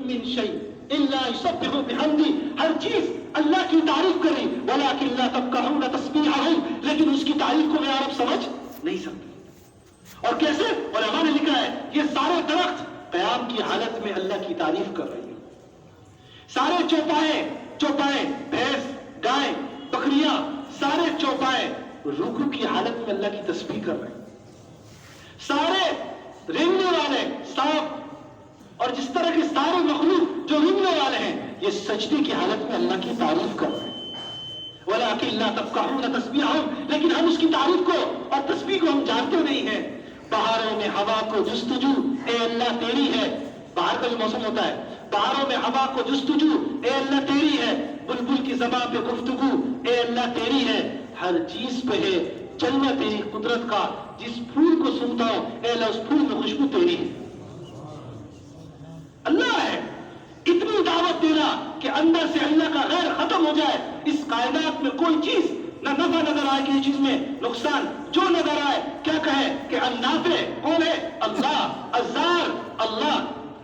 من شيء الا يسبح بحمده، ہر چیز اللہ کی تعریف کرے، ولكن لا تفقهون تسبيحهم، لیکن اس کی تعریف کو میرا رب سمجھ نہیں سکتے۔ اور کیسے؟ علماء نے لکھا ہے یہ سارے درخت قیام کی حالت میں اللہ کی تعریف کر رہی ہیں، سارے چوپائے بھینس گائے بکریاں، سارے چوپائے رکوع کی حالت میں اللہ کی تسبیح کر رہے ہیں، سارے رینگنے والے سانپ اور جس طرح کے سارے مخلوق جو رینگنے والے ہیں یہ سجدے کی حالت میں اللہ کی تعریف کر رہے ہیں۔ وَلَٰكِن لَا تَفْقَهُونَ تَسْبِيحَهُمْ، لیکن ہم اس کی تعریف کو اور تسبیح کو ہم جانتے نہیں ہیں۔ بہاروں میں ہوا کو جستجو اے اللہ تیری ہے، باہر کا جو موسم ہوتا ہے، بہاروں میں ہوا کو جستجو اے اللہ تیری ہے، بلبل کی زبان پہ گفتگو اے اللہ تیری ہے، ہر چیز پہ ہے چلنا تیری قدرت کا، جس پھول کو سنتا ہوں اے اللہ اس پھول میں خوشبو تیری ہے۔ اللہ ہے، اتنی دعوت دینا کہ اندر سے اللہ کا غیر ختم ہو جائے، اس کائنات میں کوئی چیز نہ نفع نظر آئے کسی چیز میں نقصان، جو نظر آئے کیا کہے کہ النافع کون ہے؟ اللہ، الضار اللہ،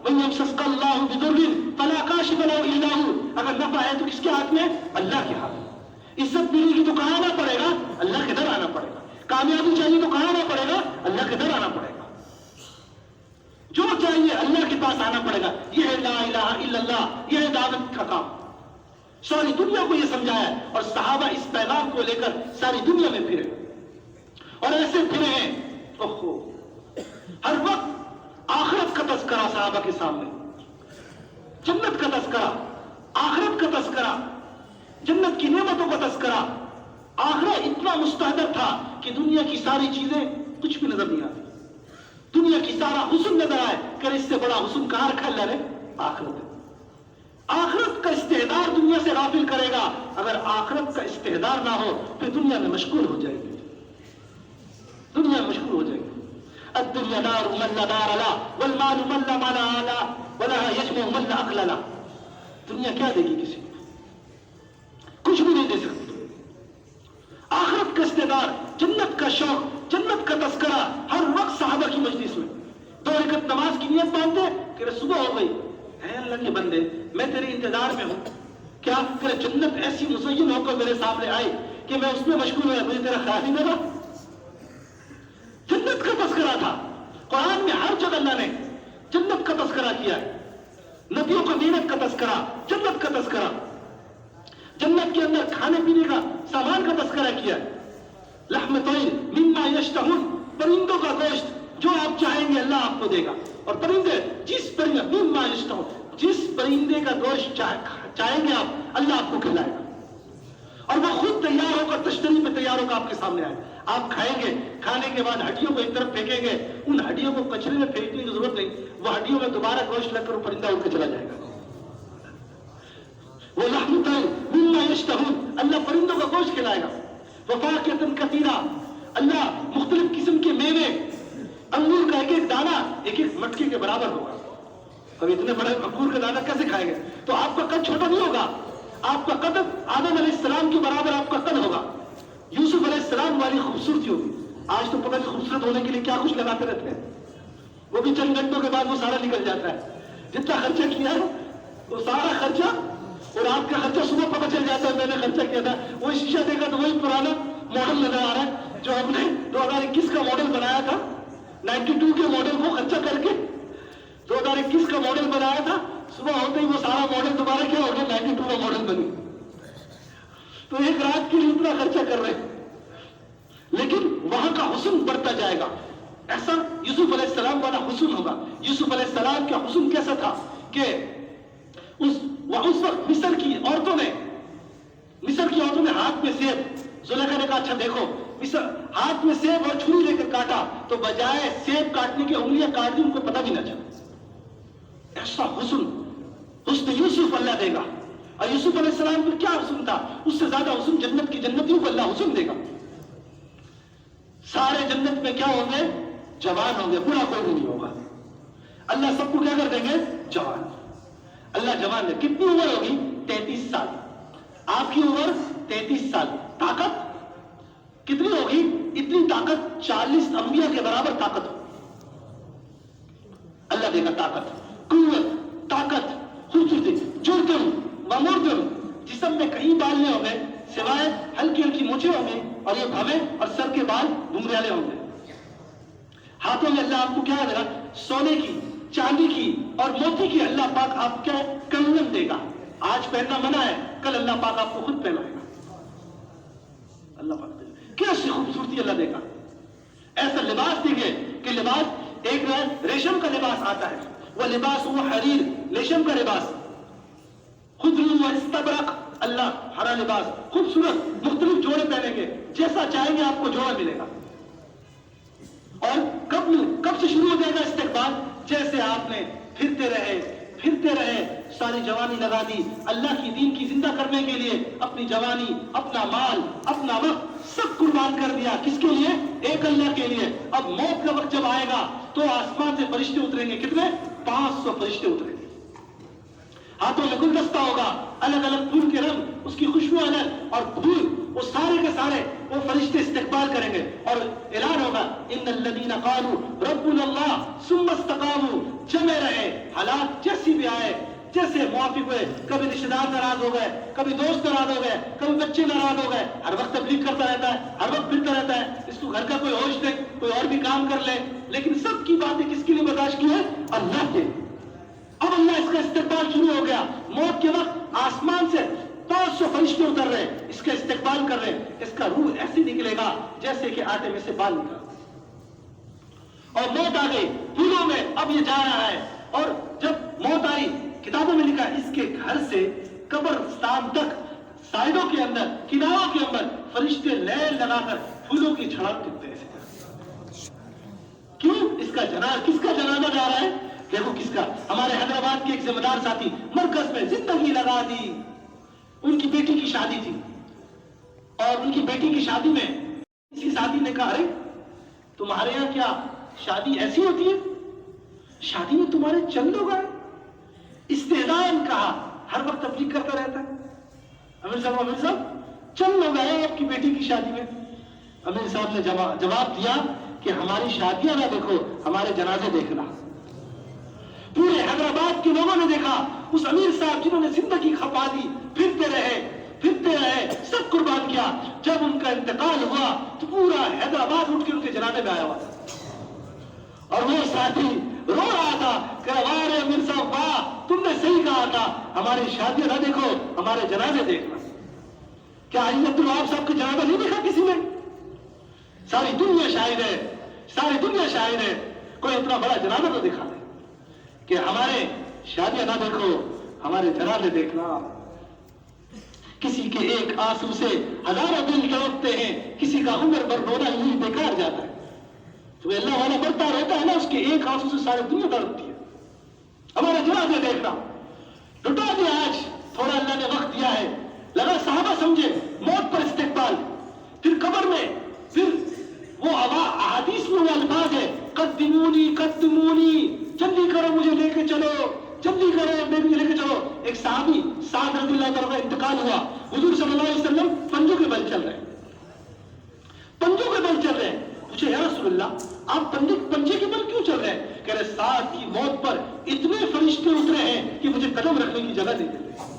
وَإِنْ يَمْسَسْكَ اللَّهُ بِضُرٍّ فَلَا كَاشِفَ لَهُ إِلَّا هُوَ، اگر نفع ہے تو کس کے ہاتھ میں؟ اللہ کے ہاتھ میں۔ عزت ملے گی تو کہاں آنا پڑے گا؟ اللہ کے در آنا پڑے گا۔ کامیابی چاہیے تو کہاں آنا پڑے گا؟ اللہ کے در آنا پڑے گا۔ جو چاہیے اللہ کے پاس آنا پڑے گا، یہ ہے لا الہ الا اللہ، یہ ہے دعوت کا کام۔ ساری دنیا کو یہ سمجھایا ہے اور صحابہ اس پیغام کو لے کر ساری دنیا میں پھرے اور ایسے پھرے ہیں ہر وقت آخرت کا تذکرہ صحابہ کے سامنے، جنت کا تذکرہ، آخرت کا تذکرہ، جنت کی نعمتوں کا تذکرہ۔ آخرت اتنا مستحضر تھا کہ دنیا کی ساری چیزیں کچھ بھی نظر نہیں آتی، دنیا کی سارا حسن نظر آئے کہ اس سے بڑا حسن کہاں رکھا اللہ نے؟ آخرت ہے۔ آخرت کا استحضار دنیا سے غافل کرے گا، اگر آخرت کا استحضار نہ ہو پھر دنیا میں مشغول ہو جائے گی، دنیا میں مشغول ہو جائے گی۔ الدنیا دار من لا دار لا والمال من لا مال لا ولا يجمع من لا عقل لا، دنیا کیا دے گی کسی کو؟ کچھ بھی نہیں دے سکتی۔ آخرت کا استحضار، جنت کا شوق، جنت کا تذکرہ ہر وقت صحابہ کی مجلس میں۔ 2 رکعت نماز کی نیت باندھتے کہ صبح ہو گئی، اے اللہ کے بندے میں تیرے انتظار میں ہوں، کیا تیرے جنت ایسی مزین ہو کر میرے سامنے آئی کہ میں اس میں مشغول ہوا، مجھے تیرا خیال ہی میرا۔ جنت کا تذکرہ تھا، قرآن میں ہر جگہ اللہ نے جنت کا تذکرہ کیا ہے، نبیوں کا محنت کا تذکرہ، جنت کا تذکرہ، جنت کے اندر کھانے پینے کا سامان کا تذکرہ کیا ہے۔ لحم طیر مما یشتہون، پرندوں کا گوشت جو آپ چاہیں گے اللہ آپ کو دے گا، اور پرندے جس پرندے مما یشتہون، جس پرندے کا گوشت چاہیں گے آپ اللہ آپ کو کھلائے گا، اور وہ خود تیار ہو کر تشتری پہ تیار ہو کر آپ کے سامنے آئے، آپ کھائیں گے، کھانے کے بعد ہڈیوں کو ایک طرف پھینکیں گے، ان ہڈیوں کو کچرے میں پھینکنے کی ضرورت نہیں، وہ ہڈیوں میں دوبارہ گوشت لگ کر وہ پرندہ اڑ کے چلا جائے گا۔ وہ لحم طیر مما یشتہون، اللہ پرندوں کا گوشت کھلائے گا۔ وفاکہۃ کثیرہ، اللہ مختلف قسم کے میوے، انگور کا ایک ایک دانہ ایک ایک مٹکے کے برابر ہوگا۔ اب اتنے بڑے انگور کا دانہ کیسے کھائیں گے؟ تو آپ کا قد چھوٹا نہیں ہوگا، آپ کا قد آدم علیہ السلام کے برابر آپ کا قد ہوگا، یوسف علیہ السلام والی خوبصورتی ہوگی۔ آج تو پتہ نہیں خوبصورت ہونے کے لیے کیا کچھ لگاتے رہتے ہیں، وہ بھی چند گھنٹوں کے بعد وہ سارا نکل جاتا ہے، جتنا خرچہ کیا ہے وہ سارا خرچہ، اور آپ کا خرچہ صبح پتہ چل جاتا ہے میں نے خرچہ کیا تھا، وہی شیشہ دیکھا تو وہی پرانا ماڈل نظر آ رہا ہے جو ہم نے 2021 کا ماڈل بنایا تھا، 92 کے ماڈل کو خرچہ کر کے 2021 کا ماڈل بنایا تھا، صبح ہوتے ہی وہ سارا ماڈل دوبارہ کیا ہو گیا 92 کا ماڈل بنی۔ تو ایک رات کے لیے اتنا خرچہ کر رہے ہیں، لیکن وہاں کا حسن بڑھتا جائے گا، ایسا یوسف علیہ السلام والا حسن ہوگا۔ یوسف علیہ السلام کا حسن کیسا تھا کہ اس وقت مصر کی عورتوں نے ہاتھ میں سیب، زلیخا نے کہا اچھا دیکھو، ہاتھ میں سیب اور چھری لے کر کاٹا تو بجائے سیب کاٹنے کی انگلیاں کاٹ دی، ان کو پتہ بھی نہ چلا۔ ایسا حسن یوسف اللہ دے گا، اور یوسف علیہ السلام کو کیا حسن تھا، اس سے زیادہ حسن جنت کی جنتیوں کو اللہ حسن دے گا۔ سارے جنت میں کیا ہوں گے؟ جوان ہوں گے، بوڑھا کوئی نہیں ہوگا، اللہ سب کو کیا کر دیں گے؟ جوان۔ اللہ جوان ہے، کتنی عمر ہوگی؟ 33 سال، آپ کی عمر 33 سال، طاقت کتنی ہوگی؟ اتنی طاقت 40 انبیاء کے برابر طاقت ہوگی، اللہ دے گا طاقت، قوت، طاقت، ومردن، جسم میں کہیں بال نہیں ہوں گے سوائے ہلکی ہلکی مونچھیں ہوں گے اور یہ بھویں اور سر کے بال گھنگریالے ہوں گے. ہاتھوں میں اللہ آپ کو کیا دے گا؟ سونے کی، چاندی کی اور موتی کی اللہ پاک آپ کے کنگن دے گا. آج پہننا منع ہے، کل اللہ پاک آپ کو خود پہنائے گا. اللہ پاک دے گا. کیسی خوبصورتی اللہ دے گا. ایسا لباس دیکھے کہ لباس ایک ریشم کا لباس آتا ہے، وہ لباس وہ حریر ریشم کا لباس، خضر و استبرق، اللہ ہرا لباس خوبصورت مختلف جوڑے پہنیں گے، جیسا چاہیں گے آپ کو جوڑا ملے گا. اور کب سے شروع ہو جائے گا استقبال؟ جیسے آپ نے پھرتے رہے ساری جوانی لگا دی اللہ کی دین کی زندہ کرنے کے لیے، اپنی جوانی، اپنا مال، اپنا وقت سب قربان کر دیا. کس کے لیے؟ ایک اللہ کے لیے. اب موت کا وقت جب آئے گا تو آسمان سے فرشتے اتریں گے. کتنے؟ 500 فرشتے اتریں گے. ہاتھوں میں گلدستہ ہوگا، الگ الگ پھول کے رنگ، اس کی خوشبو الگ، اور پھول وہ سارے کے سارے وہ فرشتے استقبال کریں گے اور اعلان ہوگا ان الذین قالوا ربنا اللہ ثم استقاموا. جمے رہے، حالات جیسی بھی آئے، جیسے موافق ہوئے، کبھی رشتہ دار ناراض ہو گئے، کبھی دوست ناراض ہو گئے، کبھی بچے ناراض ہو گئے، ہر وقت تبلیغ کرتا رہتا ہے، ہر وقت پھرتا رہتا ہے، اس کو گھر کا کوئی ہوش نہیں، کوئی اور بھی کام کر لے، لیکن سب کی باتیں کس کے لیے برداشت کی ہے؟ اللہ کے. اب اللہ اس کا استقبال شروع ہو گیا. موت کے وقت آسمان سے 500 فرشتے اتر رہے، اس کا استقبال کر رہے. اس کا روح ایسے نکلے گا جیسے کہ آٹے میں سے بال نکلا. اور موت آ گئی پھولوں میں، اب یہ جا رہا ہے. اور جب موت آئی، کتابوں میں لکھا اس کے گھر سے قبرستان تک سائڈوں کے اندر، کناروں کے اندر فرشتے لیل لگا کر پھولوں کی چھڑک دیتے ہیں. کیوں؟ اس کا جنازہ، کس کا جنازہ جا رہا ہے؟ دیکھو کس کا. ہمارے حیدرآباد کے ایک ذمہ دار ساتھی مرکز میں زندگی لگا دی. ان کی بیٹی کی شادی تھی اور ان کی بیٹی کی شادی میں کسی ساتھی نے کہا ارے تمہارے یہاں کیا شادی ایسی ہوتی ہے؟ شادی میں تمہارے چند لوگ آئے؟ استعدان کہا، ہر وقت تبلیغ کرتا رہتا ہے. امیر صاحب چند لوگ آئے آپ کی بیٹی کی شادی میں. امیر صاحب نے جواب دیا کہ ہماری شادیاں نہ دیکھو، ہمارے جنازے دیکھنا. پورے حیدرآباد کے لوگوں نے دیکھا اس امیر صاحب جنہوں نے زندگی کھپا دی، پھرتے رہے، سب قربان کیا. جب ان کا انتقال ہوا تو پورا حیدرآباد اٹھ کے ان کے جنازے میں آیا ہوا تھا. اور وہ ساتھی رو رہا تھا کہ واہ امیر صاحب واہ، تم نے صحیح کہا تھا، ہماری شادیاں نہ دیکھو، ہمارے جنازے دیکھنا. کیا عزت الوہاب صاحب کا جنازہ نہیں دیکھا کسی نے؟ ساری دنیا شاہد ہے، ساری دنیا شاہد ہے. کوئی اتنا بڑا جنازہ تو دکھا دے کہ ہمارے شادیاں نہ دیکھو، ہمارے جنازے دیکھنا. کسی کے ایک آنسو سے ہزاروں دل تڑپتے ہیں، کسی کا عمر بھر رونا یوں بیکار جاتا ہے. تو اللہ والا بڑھتا رہتا ہے نا، اس کے ایک آنسو سے ساری دنیا تڑپتی ہے. ہمارے جنازے دیکھنا. لٹا دیا آج تھوڑا اللہ نے وقت دیا ہے، لگا صحابہ سمجھے موت پر استقبال، پھر قبر میں، پھر وہ احادیث میں وہ الفاظ ہے قدمونی قدمونی، جلدی کرو مجھے لے کے چلو، جلدی کرو مجھے لے کے چلو. ایک صحابی سعد رضی اللہ تعالیٰ کا انتقال ہوا، حضور صلی اللہ علیہ وسلم پنجوں کے بل چل رہے ہیں، پنجوں کے بل چل رہے ہیں. پوچھے یا رسول اللہ آپ پنجے کے بل کیوں چل رہے ہیں؟ کہہ رہے سعد کی موت پر اتنے فرشتے اترے ہیں کہ مجھے قدم رکھنے کی جگہ نہیں ملتی.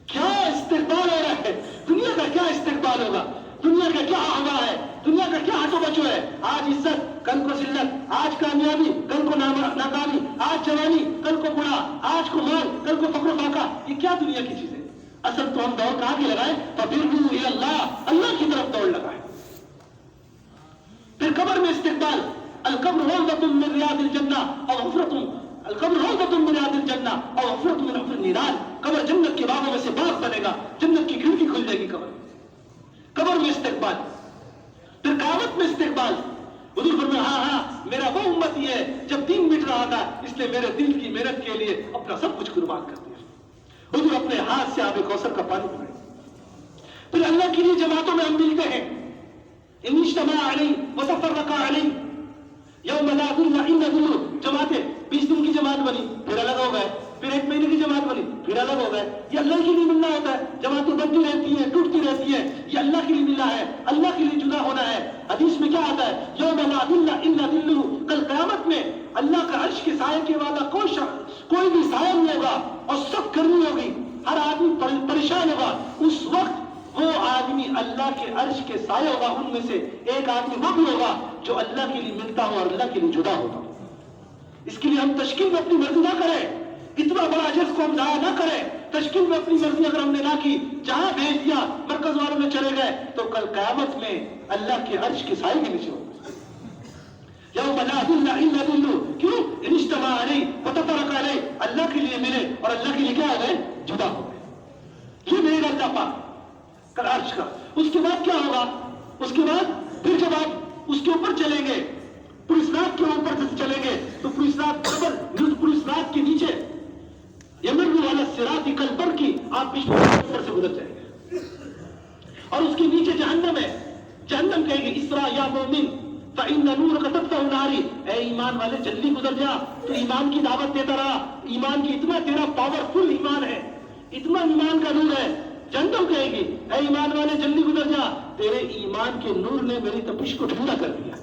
کیا استقبال ہو رہا ہے؟ دنیا کا کیا استقبال ہوگا؟ دنیا کا کیا ہوا ہے؟ دنیا کا کیا ہٹو بچو ہے؟ آج عزت کل کو ذلت، آج کامیابی کل کو ناکامی، آج جوانی کل کو بڑھا، آج کو مال کل کو فقر و فاقہ. یہ کیا دنیا کی چیزیں؟ اصل تو ہم دوڑ کہاں کی لگائیں؟ فَفِرُّوا إِلَى اللَّهِ، اللہ کی طرف دوڑ لگائیں. پھر قبر میں استقبال. القبر روضۃ من ریاض الجنہ اور حفرۃ، القبر روضۃ من ریاض الجنہ اور حفرۃ من حفر النیران. قبر جنت کے باغوں میں سے باغ بنے گا، جنت کی کھڑکی کھل جائے گی. قبر میں استقبال. پھر قیامت میں استقبال. حضور فرمایا ہاں میرا وہ امتی ہے جب دین مٹ رہا تھا اس نے میرے دل کی محنت کے لیے اپنا سب کچھ قربان کر دیا. حضور اپنے ہاتھ سے آب کوثر کا پانی پلائے. پھر اللہ کے لیے جماعتوں میں ہم ملتے ہیں. ان اجتماع علیہ وتفرقا علیہ یوم لا ظل الا ظلہ. جماعتیں 20 دن کی جماعت بنی پھر الگ ہو گئے، پھر 1 مہینے کی جماعت بنی پھر الگ ہو گئے. یہ اللہ کے لیے ملنا ہوتا ہے. جماعتیں بنتی رہتی ہیں، ٹوٹتی رہتی ہیں. یہ اللہ کے لیے ملنا ہے، اللہ کے لیے جدا ہونا ہے. حدیث میں کیا آتا ہے؟ یوم لا ظل الا ظلہ. کل قیامت میں اللہ کا عرش کے سائے کے والا کوئی بھی سایہ نہیں ہوگا اور سب گرمی ہوگی، ہر آدمی پریشان ہوگا، اس وقت وہ آدمی اللہ کے عرش کے سائے ہوگا، ان میں سے ایک آدمی وہ بھی ہوگا جو اللہ کے لیے ملتا ہو اور اللہ کے لیے جدا ہوگا۔ اس کے لیے ہم تشکیل میں اپنی مرضی نہ کریں، اتنا بڑا اجر کو ہم ضائع نہ کریں۔ تشکیل میں اپنی مرضی اگر ہم نے نہ کی، جہاں بھیج دیا مرکز والوں میں چلے گئے، تو کل قیامت میں اللہ کے عرش کے سائے کے نیچے ہوگا۔ یوم لا ظل الا ظلہ، کیوں؟ ان اجتمع علیہ وتفرق علیہ، اللہ کے لیے ملے اور اللہ کے لیے کیا ہو گئے؟ جدا ہو گئے۔ یہ میرے گھر کا پاک کل عرش کا۔ اس کے بعد کیا ہوگا؟ اس کے بعد پھر جب آپ اس کے اوپر چلیں گے، پرسرات کے اوپر سے چلیں گے، تو پرسرات کے نیچے یمر والا الصراط کالبرق، آپ پچھلے اوپر سے گزر جائیں گے، اور اس کے نیچے جہنم ہے۔ جہنم کہے گی اسرا یا مومن فإن نورک تطفئ ناری، اے ایمان والے جلدی گزر جا، تو ایمان کی دعوت دیتا رہا، ایمان کی اتنا تیرا پاورفل ایمان ہے، اتنا ایمان کا نور ہے۔ جہنم کہے گی اے ایمان والے جلدی گزر جا، تیرے ایمان کے نور نے میری تپش کو ٹھنڈا کر دیا۔